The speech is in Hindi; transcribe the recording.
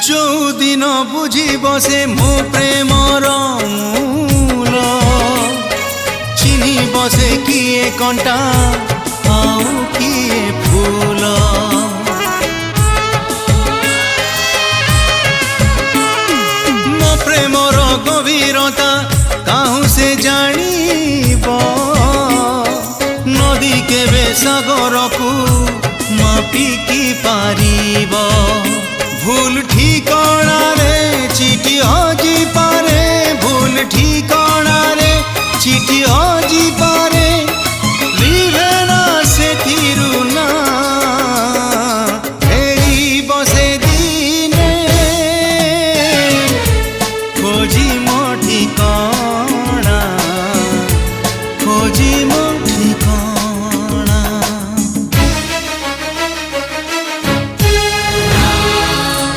जो दिन बुझिब से मो प्रेमर मूल चिन्हिब से किए कंटा आउ किए फूल मो प्रेमर गभीरता काहू से जानिब नदी केबे सागर को मापिकी पारिब।